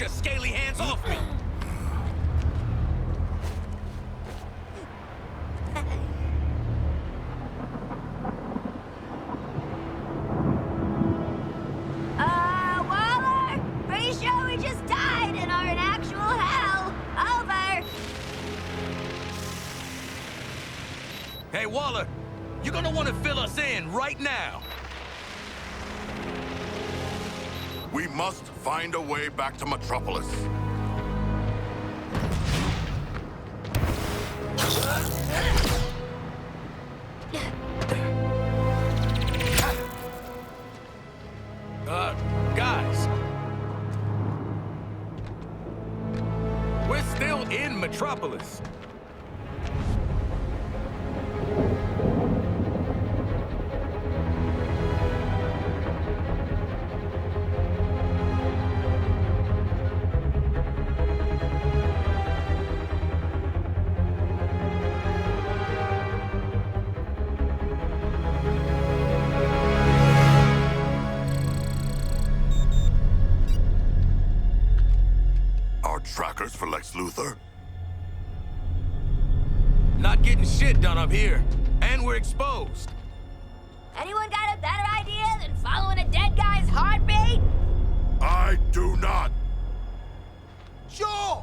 Get your scaly hands off me! Waller! Pretty sure we just died and are in actual hell. Over. Hey, Waller, you're gonna want to fill us in right now. We must find a way back to Metropolis. Guys. We're still in Metropolis. Trackers for Lex Luthor? Not getting shit done up here, and we're exposed. Anyone got a better idea than following a dead guy's heartbeat? I do not. Sure!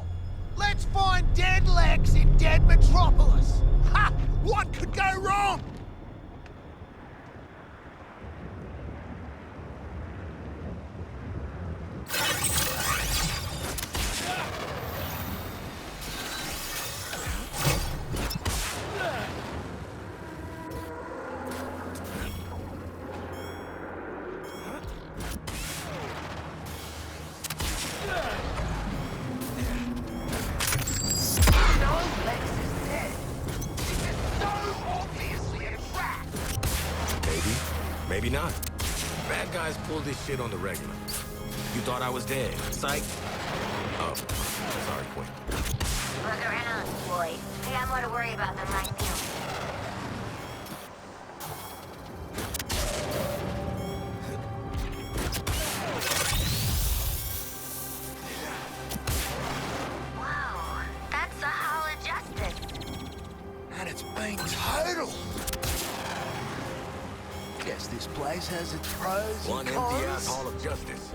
Let's find dead Lex in dead Metropolis! Ha! What could go wrong? Maybe not. Bad guys pull this shit on the regular. You thought I was dead. Psych. Oh, sorry, Quinn. Look around, boy. We got more to worry about than right now. Whoa, that's the Hall of Justice. And it's been total. Guess this place has its pros One and empty-ass cons. Hall of Justice.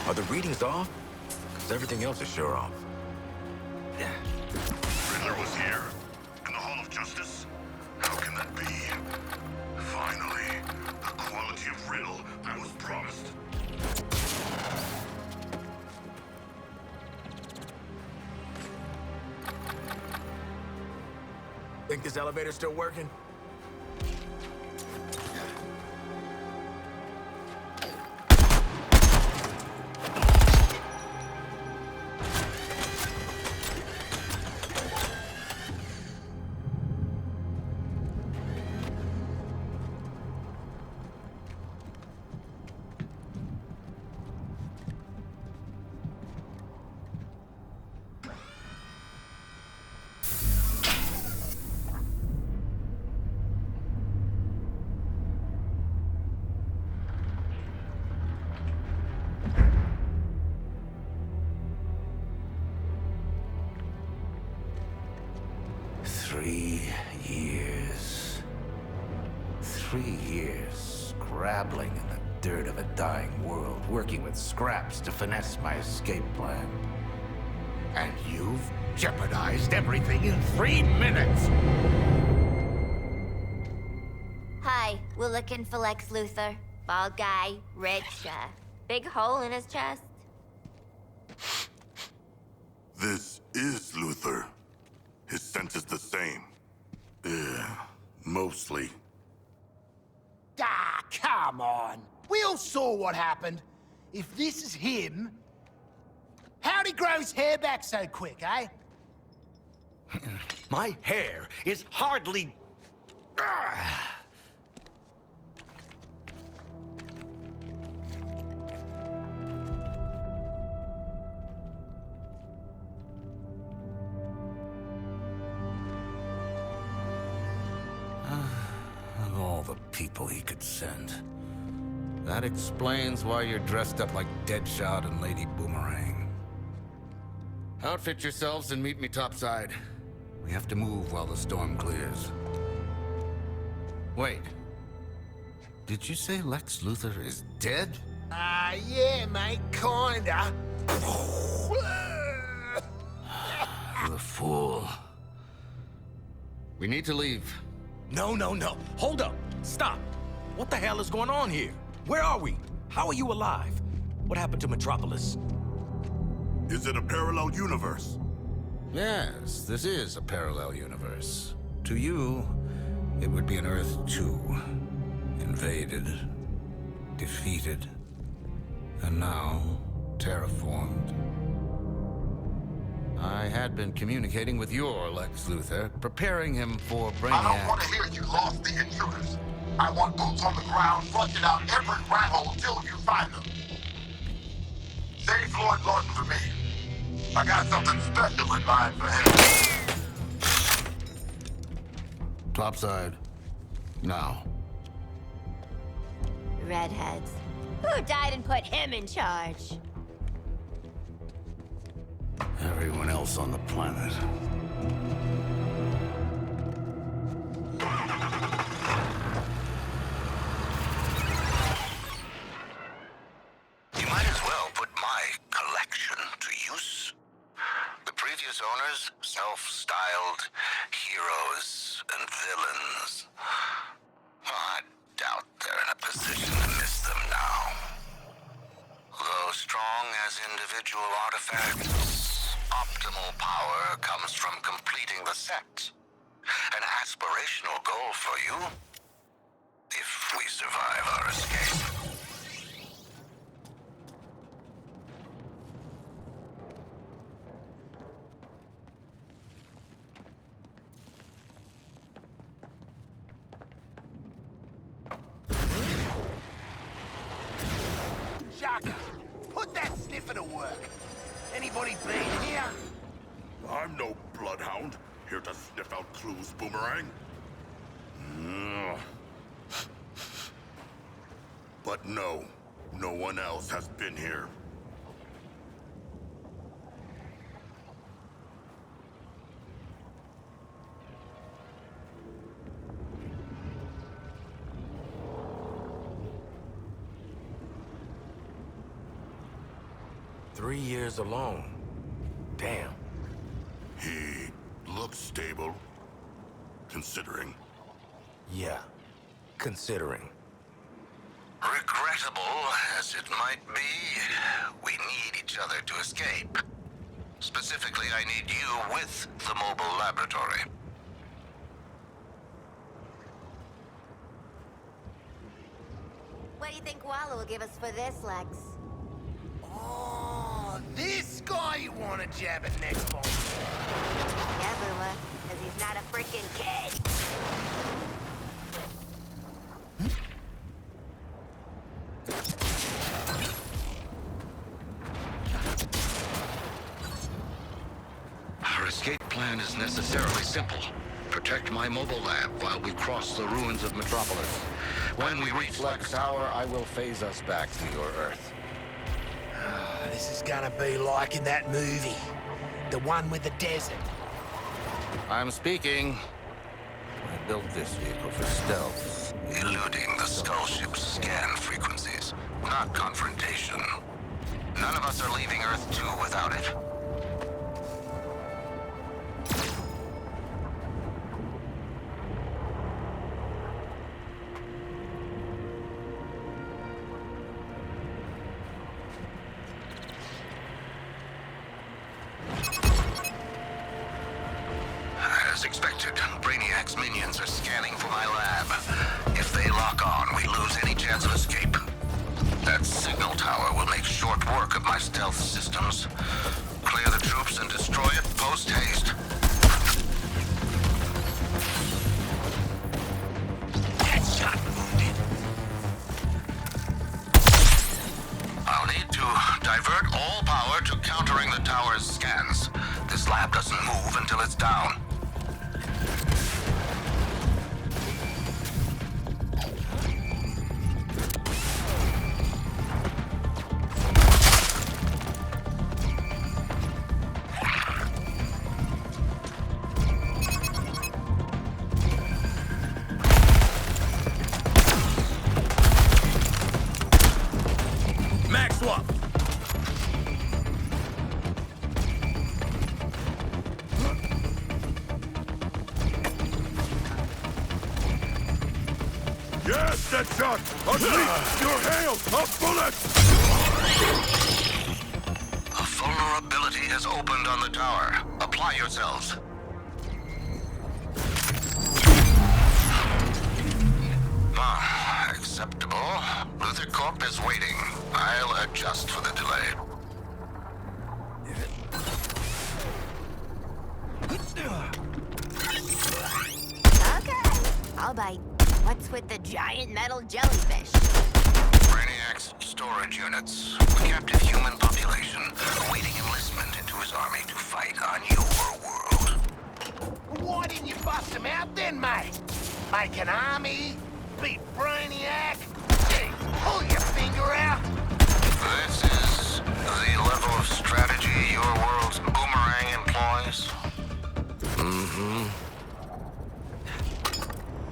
Are the readings off? Because everything else is sure off. Riddler was here? In the Hall of Justice? How can that be? Finally, the quality of riddle I was promised. Think this elevator's still working? Three years scrabbling in the dirt of a dying world, working with scraps to finesse my escape plan. And you've jeopardized everything in 3 minutes! Hi, we're looking for Lex Luthor. Bald guy, rich, big hole in his chest. This is Luthor. His scent is the same. Mostly. Ah, come on. We all saw what happened. If this is him, how'd he grow his hair back so quick, eh? My hair is hardly... Of all the people he could send. That explains why you're dressed up like Deadshot and Lady Boomerang. Outfit yourselves and meet me topside. We have to move while the storm clears. Wait. Did you say Lex Luthor is dead? Yeah, mate, kinda. The fool. We need to leave. No. Hold up. Stop. What the hell is going on here? Where are we? How are you alive? What happened to Metropolis? Is it a parallel universe? Yes, this is a parallel universe. To you, it would be an Earth 2. Invaded, defeated, and now terraformed. I had been communicating with your Lex Luthor, preparing him for Brainiac. I don't want to hear you lost the intruders. I want boots on the ground, flushing out every rat hole till you find them. Save Lord Lawton for me. I got something special in mind for him. Topside. Now. Redheads. Who died and put him in charge? Everyone else on the planet. You might as well put my collection to use. The previous owners, self-styled heroes and villains. I doubt they're in a position to miss them now. Though strong as individual artifacts, optimal power comes from completing the set. An aspirational goal for you, if we survive our escape. Shaka, put that sniffer to work. Anybody been here? I'm no bloodhound, here to sniff out clues, Boomerang. But no, no one else has been here. Three years alone. Damn. He looks stable, considering. Yeah. Considering. Regrettable as it might be, we need each other to escape. Specifically, I need you with the mobile laboratory. What do you think Walla will give us for this, Lex? Oh, this guy you want to jab at next one. Yeah, Boomer, because he's not a freaking kid. Our escape plan is necessarily simple. Protect my mobile lab while we cross the ruins of Metropolis. When we reach Lex Tower, I will phase us back to your Earth. This is gonna be like in that movie. The one with the desert. I'm speaking. I built this vehicle for stealth. eluding the skull ship's scan frequencies, not confrontation. None of us are leaving Earth 2 without it. As expected, Brainiac's minions are scanning for my lab. If they lock on, we lose any chance of escape. That signal tower will make short work of my stealth systems. Clear the troops and destroy it post-haste. Headshot wounded. I'll need to divert all power to countering the tower's scans. This lab doesn't move until it's down. Mag swap. Yes, that shot! Unleash your hail of bullets! A vulnerability has opened on the tower. Apply yourselves. Ah, acceptable. Luther Corp is waiting. I'll adjust for the delay. Okay, I'll bite. What's with the giant metal jellyfish? Brainiac's storage units. A captive human population awaiting enlistment into his army to fight on your world. Why didn't you bust him out then, mate? Make an army? Beat Brainiac? Gee, pull your finger out? This is the level of strategy your world's boomerang employs?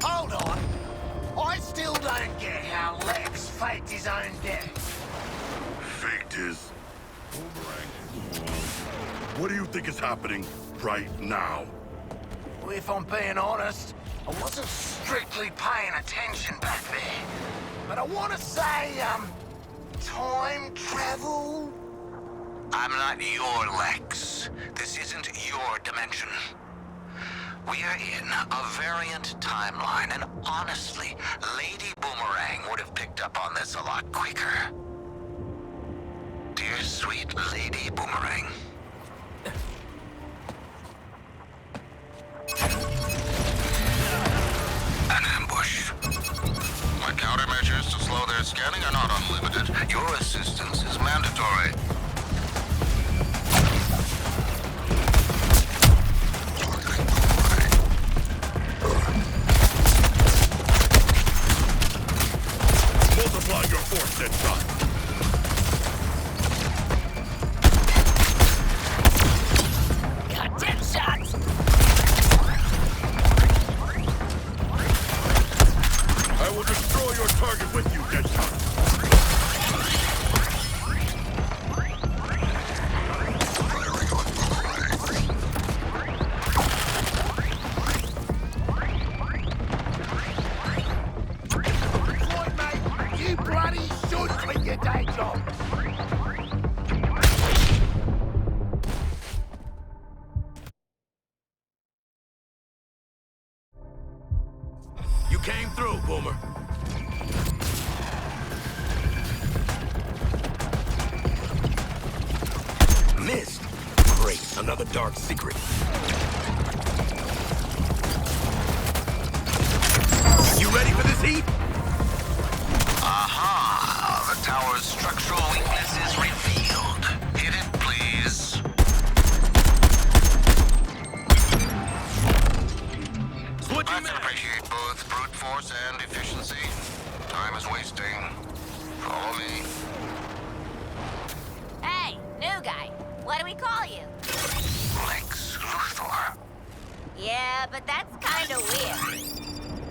Hold on. I still don't get how Lex faked his own death. Faked his boomerang. What do you think is happening right now? If I'm being honest, I wasn't strictly paying attention back there. But I want to say, time travel? I'm not your Lex. This isn't your dimension. We are in a variant timeline, and honestly, Lady Boomerang would have picked up on this a lot quicker. Dear sweet Lady Boomerang. An ambush. My countermeasures to slow their scanning are not unlimited. Your assistance is mandatory. Multiply your force, Deadshot. Got 10 shots! I will destroy your target with you, Deadshot. Floyd, mate, you bloody should quit your day job. You came through, Boomer. Missed. Great, another dark secret. You ready for this heat? Aha! The tower's structural weakness is revealed. Hit it, please. Switch I him can in. appreciate both brute force and efficiency. Time is wasting. Follow me. Hey, new guy. What do we call you? Lex Luthor. Yeah, but that's kinda weird.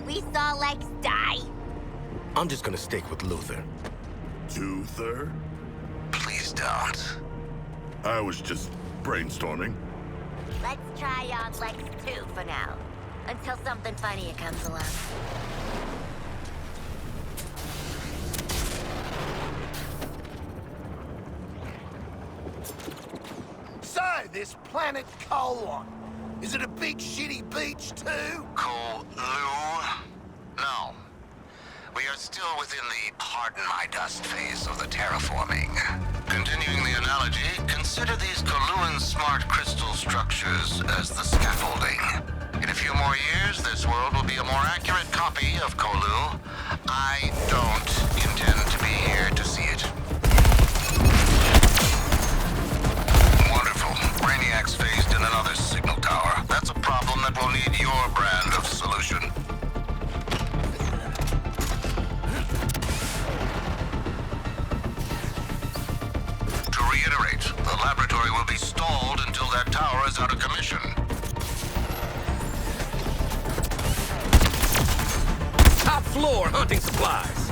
We saw Lex die. I'm just gonna stick with Luther. Luther? Please don't. I was just brainstorming. Let's try on Lex 2 for now. Until something funnier comes along. So, this planet Colon, is it a big shitty beach too? Kolu? No. We are still within the harden my dust phase of the terraforming. Continuing the analogy, consider these Koluan smart crystal structures as the scaffolding. In a few more years, this world will be a more accurate copy of Kolu. I don't intend to be here to see it. Wonderful. Brainiac's phased in another signal tower. That's a problem that will need your brand of solution. To reiterate, the laboratory will be stalled until that tower is out of commission. Top floor hunting supplies.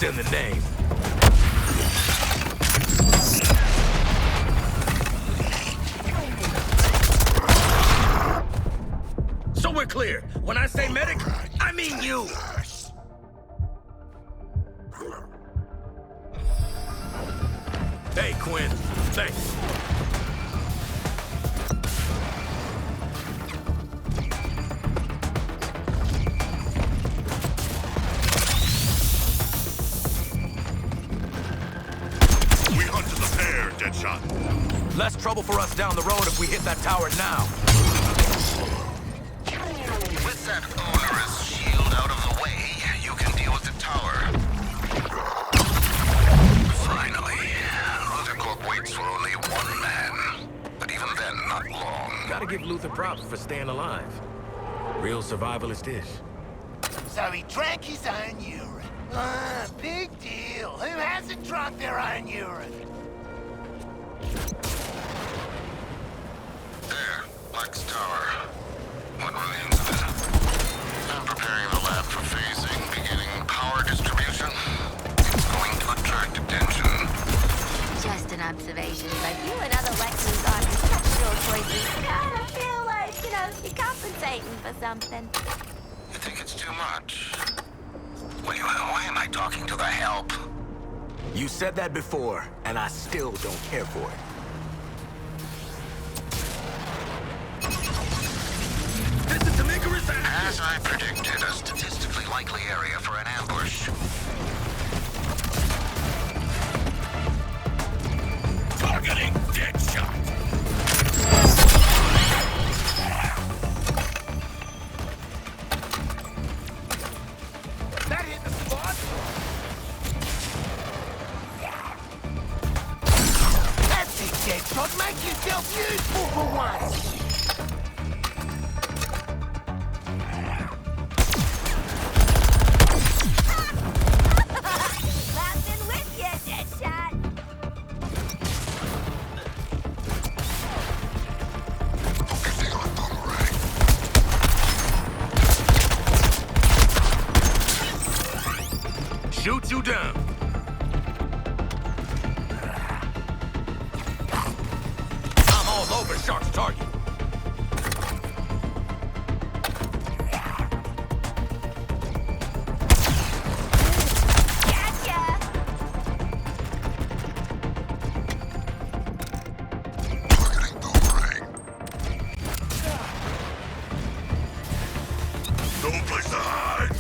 It's in the name. So we're clear. When I say medic, I mean you. Hey, Quinn. Thanks. We hunt as a pair, Deadshot. Less trouble for us down the road if we hit that tower now. With that onerous shield out of the way, you can deal with the tower. Finally, Luther Corp waits for only one man. But even then, not long. Gotta give Luther props for staying alive. Real survivalist dish. So he drank his own urine. Ah, big deal. Who hasn't drunk their own urine? There, Black's tower. What remains of it? I'm preparing the lab for phasing, beginning power distribution. It's going to attract attention. Just an observation, but you and other Lexus architectural choices kind of feel like, you're compensating for something. You think it's too much? Why am I talking to the help? You said that before, and I still don't care for it. This is Tamika's action! As I predicted, a statistically likely area for an ambush. Targeting Deadshot! That hit the spot? That's it, Deadshot. Make yourself useful for once. Laughing with you, Deadshot. Focusing on boomerang. Shoot you down! I'm all over Shark's target. Gotcha. Targeting boomerang. No place to hide.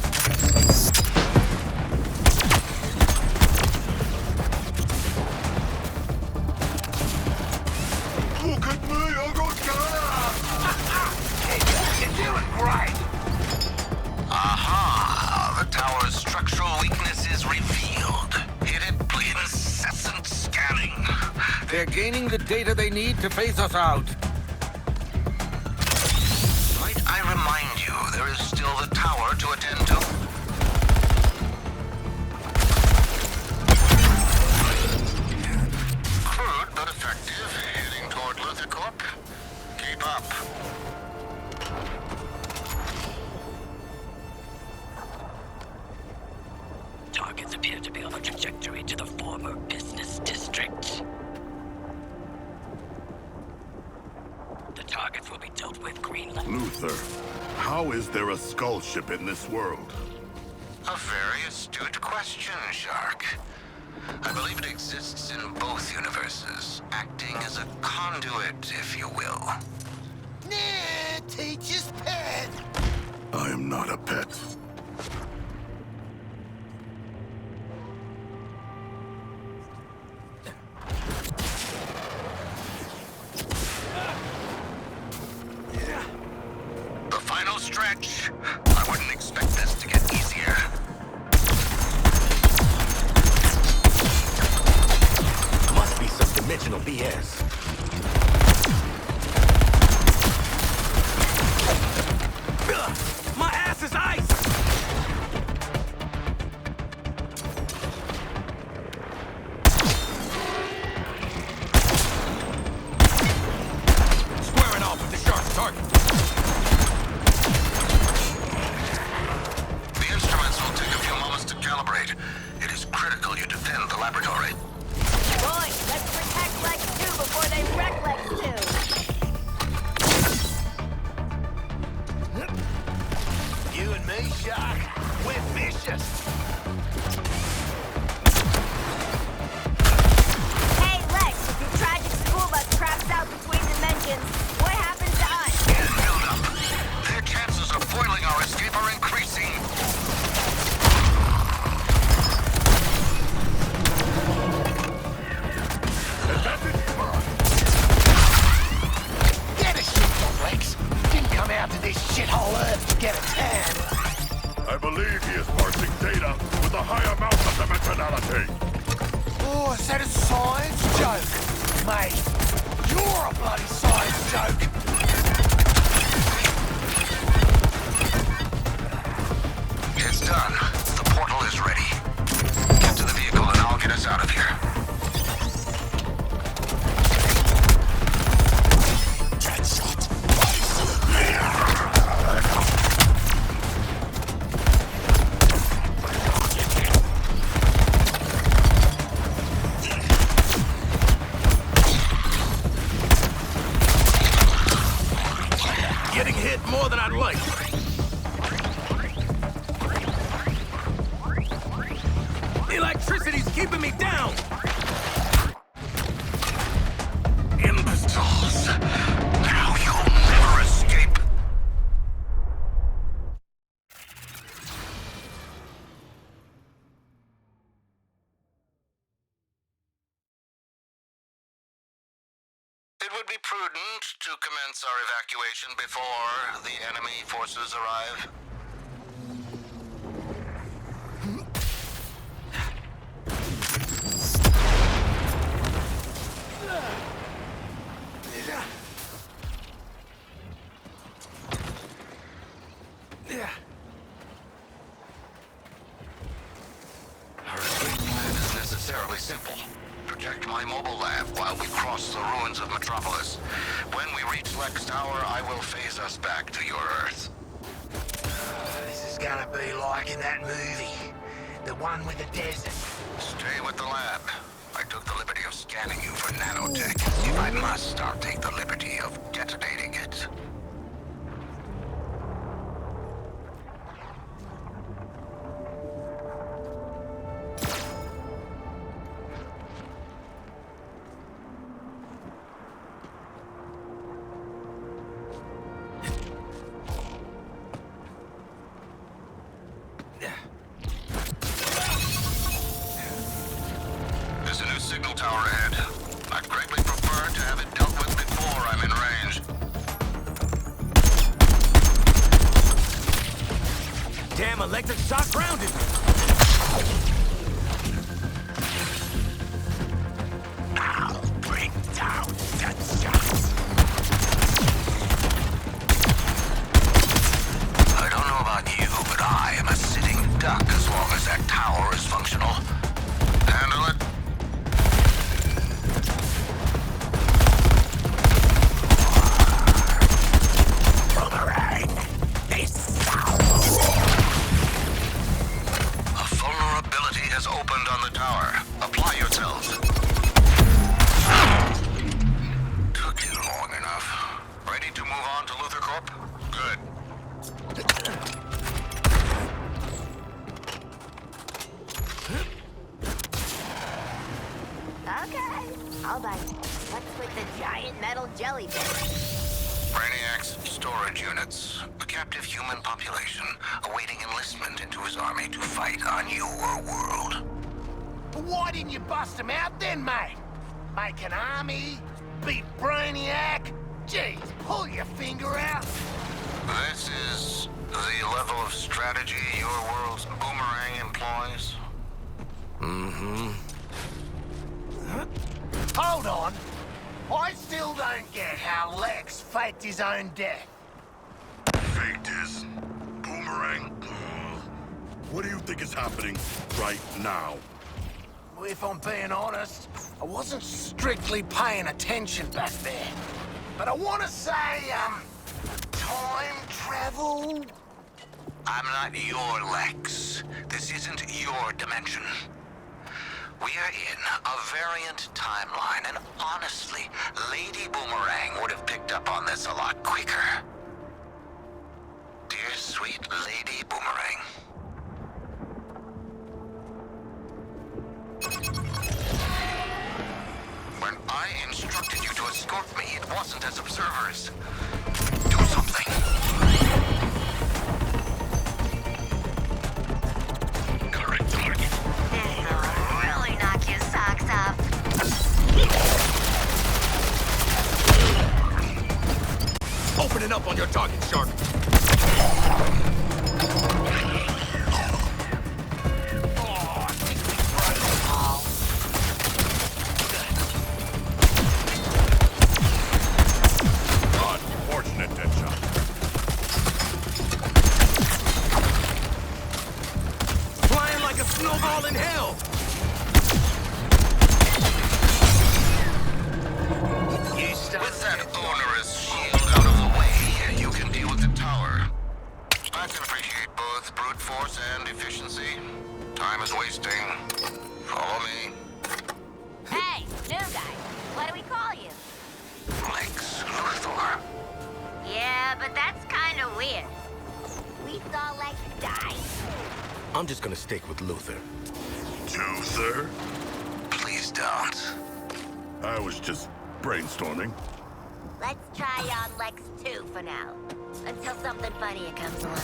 Look at me, I got gunner! You're doing great. Aha! The tower's structural weakness is revealed. Hit it, please. Incessant scanning. They're gaining the data they need to phase us out. Might I remind you, there is still the tower to attend to? Crude but effective. Heading toward Luther Corp. Keep up. Targets appear to be on a trajectory to the former business district. The targets will be dealt with greenly. Luther, how is there a skull ship in this world? A very astute question, Shark. I believe it exists in both universes, acting as a conduit, if you will. Nah, teacher's pet. I am not a pet. The final stretch. I wouldn't expect this to get easier. Must be some dimensional BS. Ugh, my ass is ice! Squaring off with the Shark's target. The instruments will take a few moments to calibrate. It is laboratory. Boy, let's protect Lex 2 before they wreck Lex 2. You and me, Shark, we're vicious. Hey, Lex, if your tragic school bus craps out between dimensions, what happens to us? Build up. Their chances of foiling our escape are increasing. Get a shit on, Lex. Didn't come out to this shithole Earth to get a tan. I believe he is parsing data with a high amount of dimensionality. Oh, is that a science joke? Mate, you're a bloody science joke. It's done. The portal is ready. Get to the vehicle and I'll get us out of here. Getting hit more than I'd like. Electricity's keeping me down. Imbeciles. Now you'll never escape. It would be prudent to commence our evacuation before the enemy forces arrive. Our escape plan is necessarily simple. Protect my mobile lab while we cross the ruins of Metropolis. When we reach Lex Tower, I will phase us back to your Earth. This is gonna be like in that movie. The one with the desert. Stay with the lab. I took the liberty of scanning you for nanotech. If I must, I'll take the liberty of detonating it. There's a new signal tower ahead. I'd greatly prefer to have it dealt with before I'm in range. Damn electric shock grounded me. I'll bring down that shot. I don't know about you, but I am a sitting duck as long as that tower is functional. Handle it. Boomerang. A vulnerability has opened on the tower. Apply yourselves. Took you long enough. Ready to move on to Luther Corp? Good. Okay, I'll bite. What's with the giant metal jellyfish? Brainiac's storage units. A captive human population awaiting enlistment into his army to fight on your world. Why didn't you bust him out then, mate? Make an army? Beat Brainiac? Jeez, pull your finger out. This is the level of strategy your world's boomerang employs? Hold on. I still don't get how Lex faked his own death. Faked his boomerang. What do you think is happening right now? If I'm being honest, I wasn't strictly paying attention back there. But I want to say, time travel? I'm not your Lex. This isn't your dimension. We're in a variant timeline, and honestly, Lady Boomerang would have picked up on this a lot quicker. Dear sweet Lady Boomerang. When I instructed you to escort me, it wasn't as observers. Do something. Correct target. This'll really knock your socks off. Opening up on your target, Shark. Unfortunate, Deadshot. Flying like a snowball in hell. With that onerous shield out of the way, you can deal with the tower. I can appreciate both brute force and efficiency. Time is wasting. Follow me. Hey, new guy. What do we call you? Lex Luthor. Yeah, but that's kind of weird. We saw Lex die. I'm just gonna stick with Luther. Luther? Please don't. I was just brainstorming. Let's try on Lex 2 for now. Until something funnier comes along.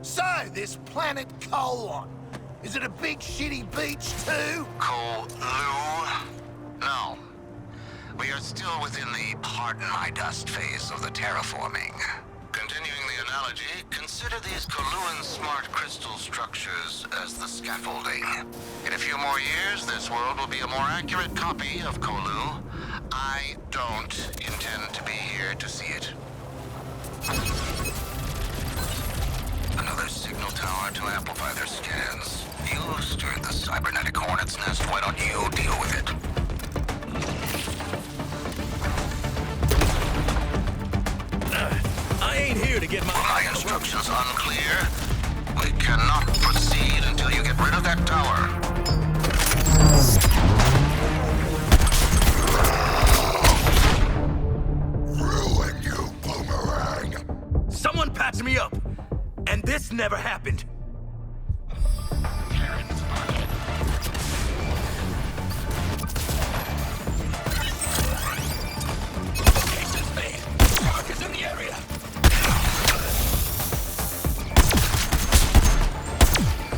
So, this planet Colon, is it a big shitty beach too? Colu? No. We are still within the pardon my dust phase of the terraforming. Continuing the analogy, consider these Coluan smart crystal structures as the scaffolding. In a few more years, this world will be a more accurate copy of Colu. I don't intend to be here to see it. Another signal tower to amplify their scans. You stirred the cybernetic hornet's nest. Why don't you deal with it? I ain't here to get My instructions unclear? We cannot proceed until you get rid of that tower. Ruin you, Boomerang. Someone patch me up. And this never happened.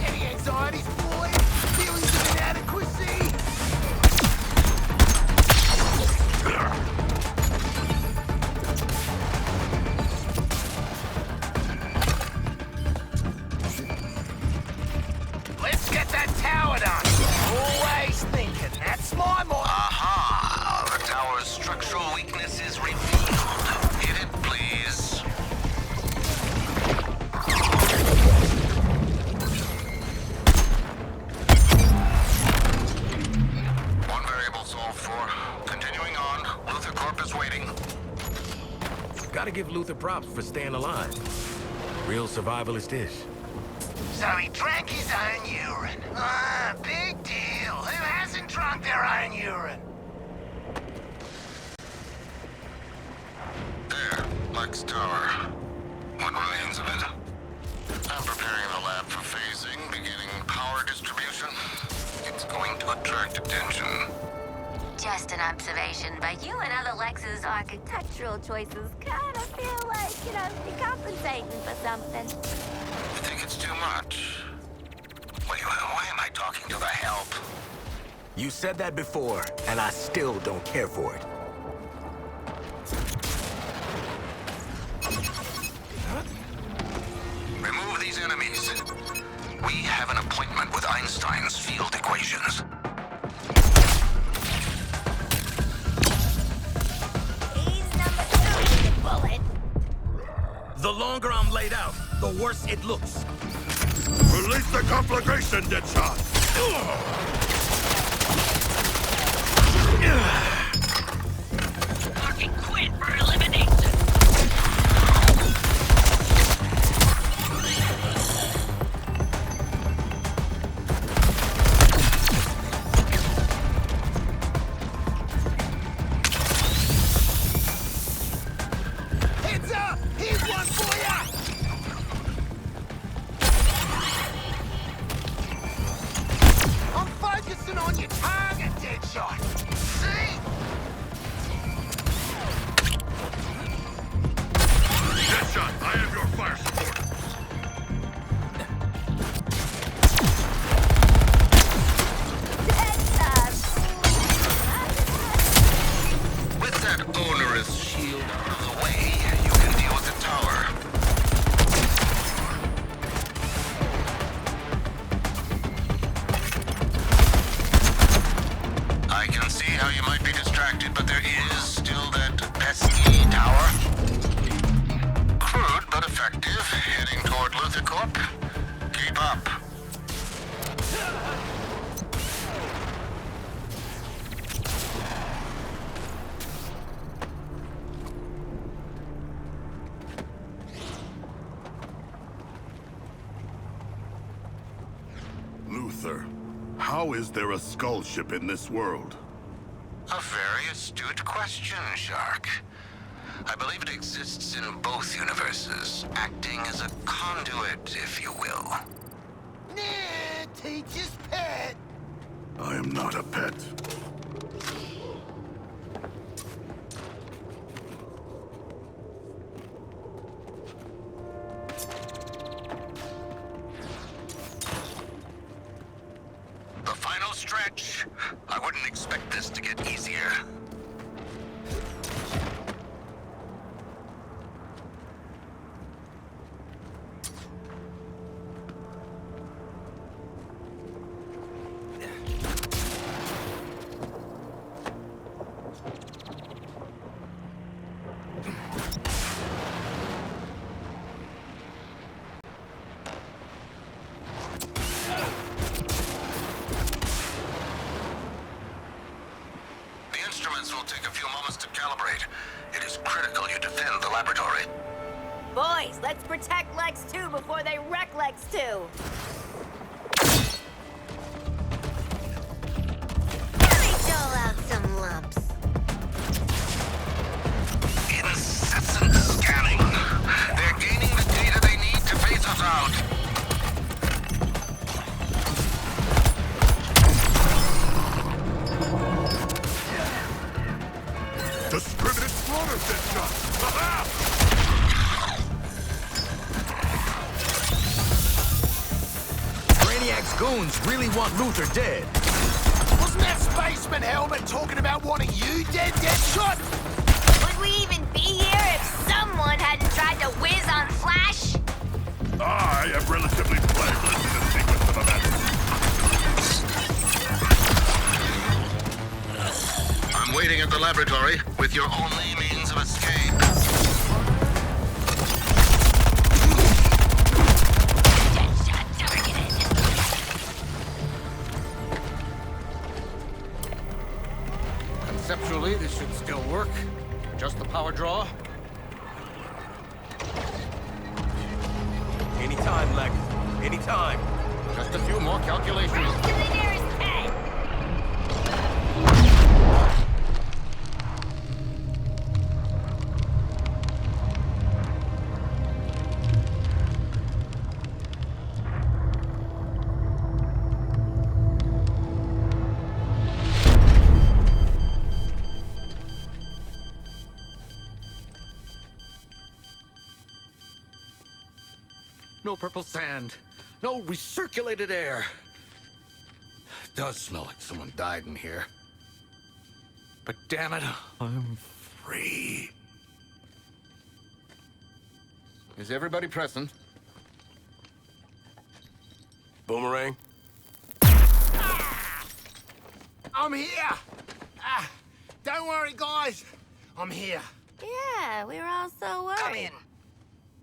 Any anxieties, boy? Feelings of inadequacy? Let's get that tower done. Always thinking. That's my motto. Aha! The tower's structural weakness is revealed. Hit it, please. One variable solved for. Continuing on. Luther Corp is waiting. Gotta give Luther props for staying alive. Real survivalist dish. So he drank his own urine. Ah, big deal. Who hasn't drunk their own urine? There, Lex Tower. What remains of it? I'm preparing the lab for phasing, beginning power distribution. It's going to attract attention. Just an observation, but you and other Lex's architectural choices kind of feel like, you're compensating for something. You think it's too much? Why am I talking to the help? You said that before, and I still don't care for it. Remove these enemies. We have an appointment with Einstein's field equations. He's number 2, bullet. The longer I'm laid out, the worse it looks. Release the conflagration, Deadshot. Fucking quit for elimination. How is there a skull ship in this world? A very astute question, Shark. I believe it exists in both universes, acting as a conduit, if you will. Nah, teacher's pet. I am not a pet. The final stretch. I wouldn't expect this to get easier. Will take a few moments to calibrate. It is critical you defend the laboratory. Boys, let's protect Lex 2 before they wreck Lex 2. Let me dole out some lumps. Incessant scanning. They're gaining the data they need to phase us out. Discriminate slaughter shot! Aha! Brainiac's goons really want Luther dead. Wasn't that spaceman helmet talking about wanting you dead, Deadshot? Would we even be here if someone hadn't tried to whiz on Flash? I am relatively blameless in the sequence of events. I'm waiting at the laboratory with your only means of escape. Deadshot targeted. Conceptually, this should still work. Just the power draw. Anytime, Lex. Anytime. Just a few more calculations. Round to the nearest head. No purple sand. No recirculated air. It does smell like someone died in here. But damn it, I'm free. Is everybody present? Boomerang? I'm here. Don't worry, guys. I'm here. Yeah, we were all so worried. Come in.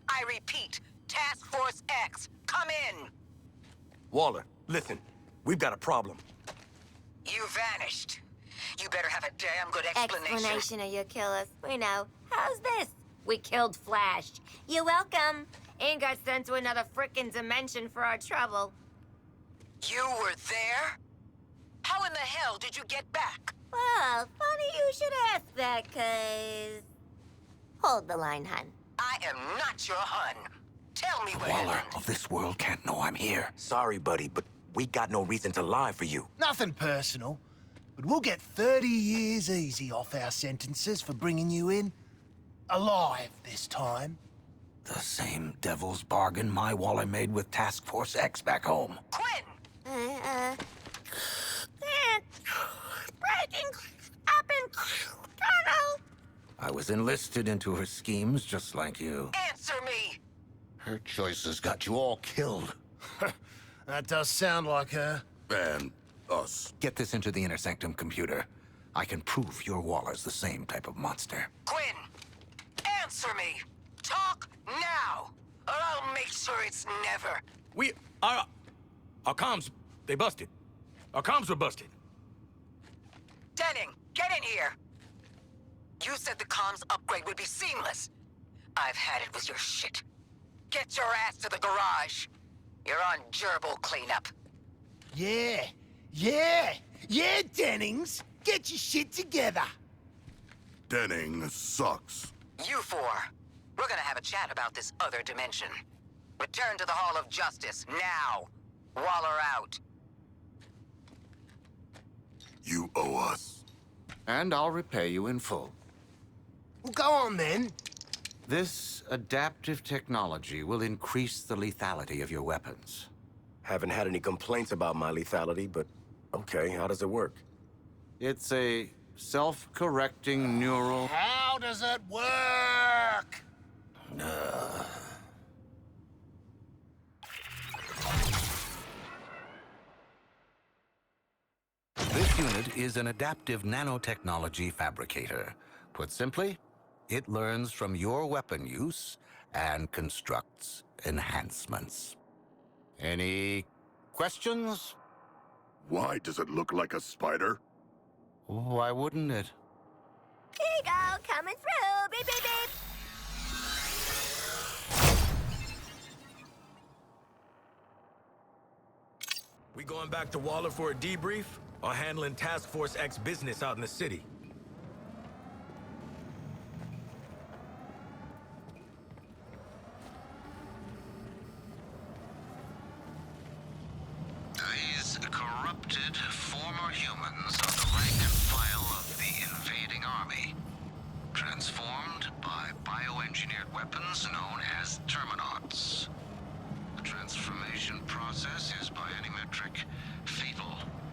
I repeat, Task Force X, come in. Waller, listen. We've got a problem. You vanished. You better have a damn good explanation. Or you kill us. We know. How's this? We killed Flash. You're welcome. And got sent to another frickin' dimension for our trouble. You were there? How in the hell did you get back? Well, funny you should ask that, 'cause... Hold the line, hun. I am not your hun. Tell me what Waller happened. of this world can't know I'm here. Sorry, buddy, but we got no reason to lie for you. Nothing personal, but we'll get 30 years easy off our sentences for bringing you in. Alive this time. The same devil's bargain my Waller made with Task Force X back home. Quinn! Breaking up in tunnel. I was enlisted into her schemes just like you. Answer me! Her choices got you all killed. That does sound like her. And us. Get this into the inner sanctum computer. I can prove your Waller's the same type of monster. Quinn! Answer me! Talk now! Or I'll make sure it's never. Our comms, they busted. Our comms were busted. Denning, get in here! You said the comms upgrade would be seamless. I've had it with your shit. Get your ass to the garage. You're on gerbil cleanup. Yeah, Yeah, yeah, Dennings. Get your shit together. Denning sucks. You four, we're gonna have a chat about this other dimension. Return to the Hall of Justice, now. Waller out. You owe us. And I'll repay you in full. Well, go on then. This adaptive technology will increase the lethality of your weapons. Haven't had any complaints about my lethality, but okay, how does it work? It's a self-correcting neural... How does it work? This unit is an adaptive nanotechnology fabricator. Put simply, it learns from your weapon use and constructs enhancements. Any questions? Why does it look like a spider? Why wouldn't it? Here you go, coming through. Beep, beep, beep. We going back to Waller for a debrief? Or handling Task Force X business out in the city? These corrupted former humans are the rank and file of the invading army. Transformed by bioengineered weapons known as Terminauts. The transformation process is biometric, fatal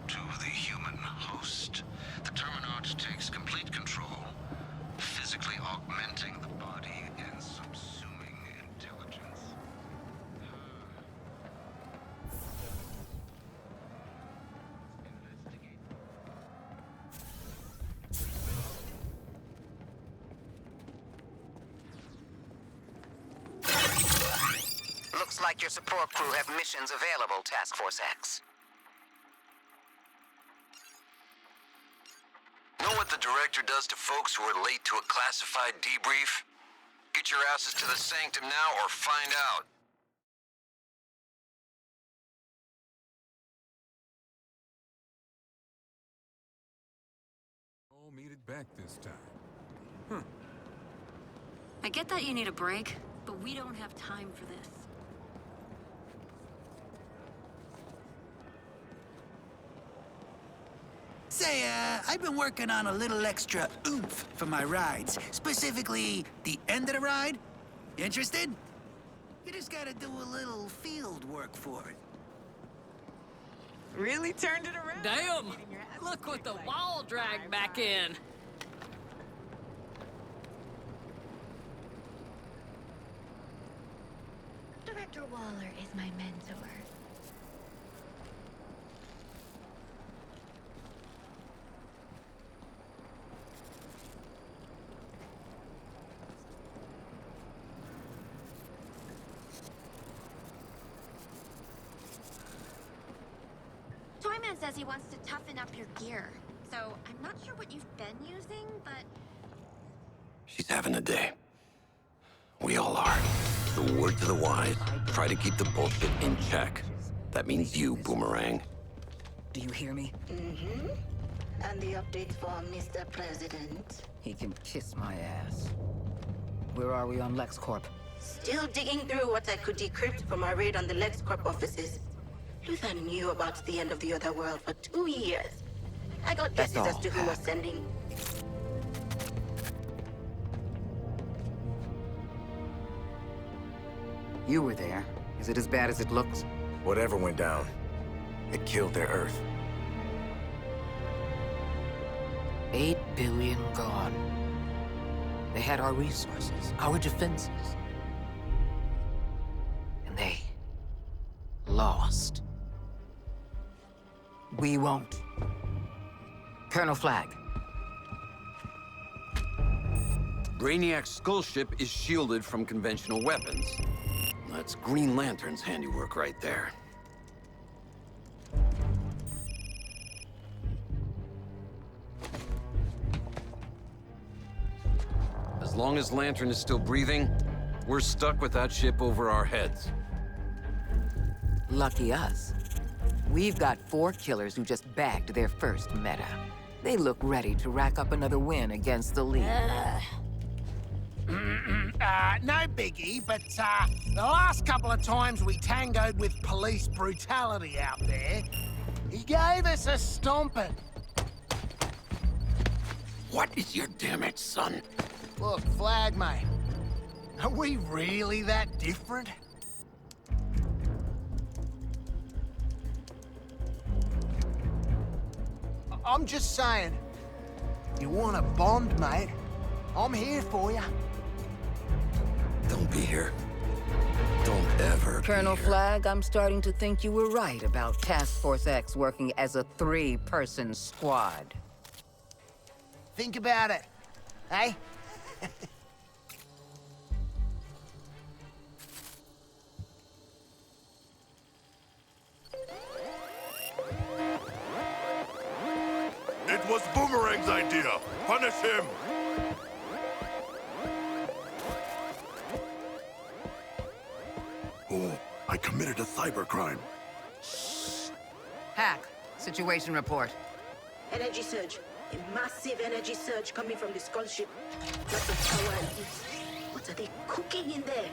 to the human host. The Terminaut takes complete control, physically augmenting the body and subsuming intelligence. Looks like your support crew have missions available, Task Force X. Know what the director does to folks who are late to a classified debrief? Get your asses to the sanctum now or find out. All made it back this time. I get that you need a break, but we don't have time for this. Say, I've been working on a little extra oomph for my rides. Specifically, the end of the ride. Interested? You just gotta do a little field work for it. Really turned it around. Damn! Look what the wall dragged back in. Director Waller is my mentor. Toyman says he wants to toughen up your gear. So I'm not sure what you've been using, but... She's having a day. We all are. The word to the wise, try to keep the bullshit in check. That means you, Boomerang. Do you hear me? Mm-hmm. And the update for Mr. President? He can kiss my ass. Where are we on LexCorp? Still digging through what I could decrypt from my raid on the LexCorp offices. Luther knew about the end of the other world for 2 years. I got guesses as to who was sending. You were there. Is it as bad as it looks? Whatever went down, it killed their Earth. 8 billion gone. They had our resources, our defenses. And they lost. We won't. Colonel Flagg. Brainiac's skull ship is shielded from conventional weapons. That's Green Lantern's handiwork right there. As long as Lantern is still breathing, we're stuck with that ship over our heads. Lucky us. We've got 4 killers who just bagged their first meta. They look ready to rack up another win against the League. No biggie, but the last couple of times we tangoed with police brutality out there, he gave us a stomping. What is your damage, son? Look, Flag, mate. Are we really that different? I'm just saying, you want a bond, mate? I'm here for you. Don't be here. Don't ever be Colonel here. Flag, I'm starting to think you were right about Task Force X working as a 3-person squad. Think about it, eh? It was Boomerang's idea. Punish him. Oh, I committed a cybercrime. Hack, situation report. Energy surge. A massive energy surge coming from the Skull ship. Lots of power and heat. What are they cooking in there?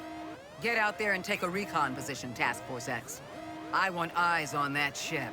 Get out there and take a recon position, Task Force X. I want eyes on that ship.